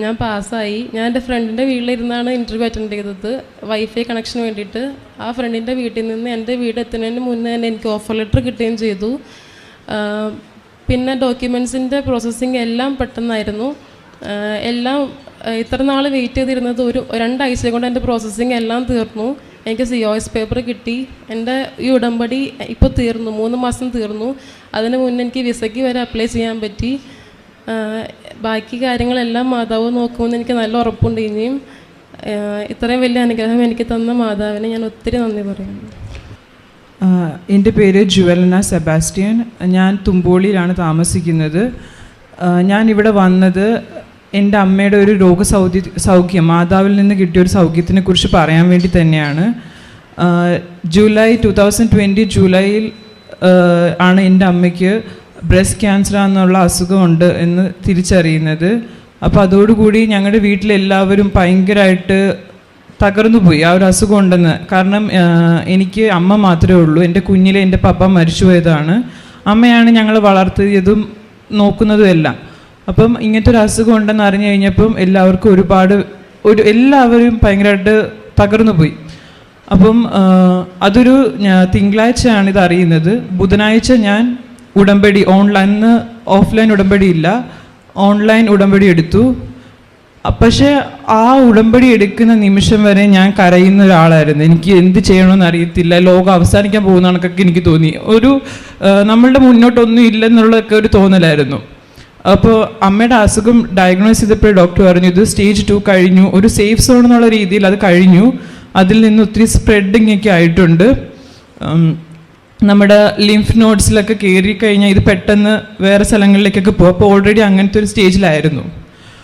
ഞാൻ പാസ്സായി. ഞാൻ എൻ്റെ ഫ്രണ്ടിൻ്റെ വീട്ടിലിരുന്നാണ് ഇൻ്റർവ്യൂ അറ്റൻഡ് ചെയ്തത്, വൈഫൈ കണക്ഷന് വേണ്ടിയിട്ട്. ആ ഫ്രണ്ടിൻ്റെ വീട്ടിൽ നിന്ന് എൻ്റെ വീട് എത്തുന്നതിന് മുന്നേ തന്നെ എനിക്ക് ഓഫർ ലെറ്റർ കിട്ടുകയും ചെയ്തു. പിന്നെ ഡോക്യുമെൻസിൻ്റെ പ്രോസസ്സിങ് എല്ലാം പെട്ടെന്നായിരുന്നു. എല്ലാം ഇത്ര നാൾ വെയിറ്റ് ചെയ്തിരുന്നത് 2 ആഴ്ച കൊണ്ട് എൻ്റെ പ്രോസസ്സിങ് എല്ലാം തീർന്നു. എനിക്ക് COS പേപ്പർ കിട്ടി. എൻ്റെ ഈ ഉടമ്പടി ഇപ്പോൾ തീർന്നു, 3 മാസം തീർന്നു. അതിന് മുന്നേ എനിക്ക് വിസയ്ക്ക് വരെ അപ്ലൈ ചെയ്യാൻ പറ്റി. ബാക്കി കാര്യങ്ങളെല്ലാം മാതാവ് നോക്കുമെന്ന് എനിക്ക് നല്ല ഉറപ്പുണ്ട്. ഇനിയും ഇത്രയും വലിയ അനുഗ്രഹം എനിക്ക് തന്ന മാതാവിനെ ഞാൻ ഒത്തിരി നന്ദി പറയുന്നു. എൻ്റെ പേര് ജുവലന സെബാസ്റ്റ്യൻ. ഞാൻ തുമ്പോളിയിലാണ് താമസിക്കുന്നത്. ഞാനിവിടെ വന്നത് എൻ്റെ അമ്മയുടെ ഒരു സൗഖ്യം മാതാവിൽ നിന്ന് കിട്ടിയ ഒരു സൗഖ്യത്തിനെ കുറിച്ച് പറയാൻ വേണ്ടി തന്നെയാണ്. ജൂലൈ 2020 ജൂലൈയിൽ ആണ് എൻ്റെ അമ്മയ്ക്ക് ബ്രസ്റ്റ് ക്യാൻസർ എന്നുള്ള അസുഖമുണ്ട് എന്ന് തിരിച്ചറിയുന്നത്. അപ്പോൾ അതോടുകൂടി ഞങ്ങളുടെ വീട്ടിലെല്ലാവരും ഭയങ്കരമായിട്ട് തകർന്നു പോയി ആ ഒരു അസുഖം ഉണ്ടെന്ന്. കാരണം എനിക്ക് അമ്മ മാത്രമേ ഉള്ളൂ. എൻ്റെ കുഞ്ഞിലെ എൻ്റെ പപ്പ മരിച്ചുപോയതാണ്. അമ്മയാണ് ഞങ്ങൾ വളർത്തിയതും നോക്കുന്നതും എല്ലാം. അപ്പം ഇങ്ങനത്തെ ഒരു അസുഖം ഉണ്ടെന്ന് അറിഞ്ഞു കഴിഞ്ഞപ്പം എല്ലാവർക്കും എല്ലാവരും ഭയങ്കരമായിട്ട് തകർന്നു പോയി. അപ്പം അതൊരു തിങ്കളാഴ്ചയാണ് ഇത് അറിയുന്നത്. ബുധനാഴ്ച ഞാൻ ഉടമ്പടി ഓഫ്ലൈൻ ഉടമ്പടി ഇല്ല, ഓൺലൈൻ ഉടമ്പടി എടുത്തു. പക്ഷേ ആ ഉടമ്പടി എടുക്കുന്ന നിമിഷം വരെ ഞാൻ കരയുന്ന ഒരാളായിരുന്നു. എനിക്ക് എന്ത് ചെയ്യണമെന്ന് അറിയത്തില്ല, ലോകം അവസാനിക്കാൻ പോകുന്ന കണക്കൊക്കെ എനിക്ക് തോന്നി. നമ്മളുടെ മുന്നോട്ടൊന്നും ഇല്ലെന്നുള്ളതൊക്കെ ഒരു തോന്നലായിരുന്നു. അപ്പോൾ അമ്മയുടെ അസുഖം ഡയഗ്നോസ് ചെയ്തപ്പോൾ ഡോക്ടർ പറഞ്ഞു ഇത് സ്റ്റേജ് 2 കഴിഞ്ഞു, ഒരു സേഫ് സോൺ എന്നുള്ള രീതിയിൽ അത് കഴിഞ്ഞു. അതിൽ നിന്ന് ഒത്തിരി സ്പ്രെഡിങ് ഒക്കെ ആയിട്ടുണ്ട്. നമ്മുടെ ലിംഫ് നോഡ്സിലൊക്കെ കയറി കഴിഞ്ഞാൽ ഇത് പെട്ടെന്ന് വേറെ സ്ഥലങ്ങളിലേക്കൊക്കെ പോകും. അപ്പോൾ ഓൾറെഡി അങ്ങനത്തെ ഒരു സ്റ്റേജിലായിരുന്നു.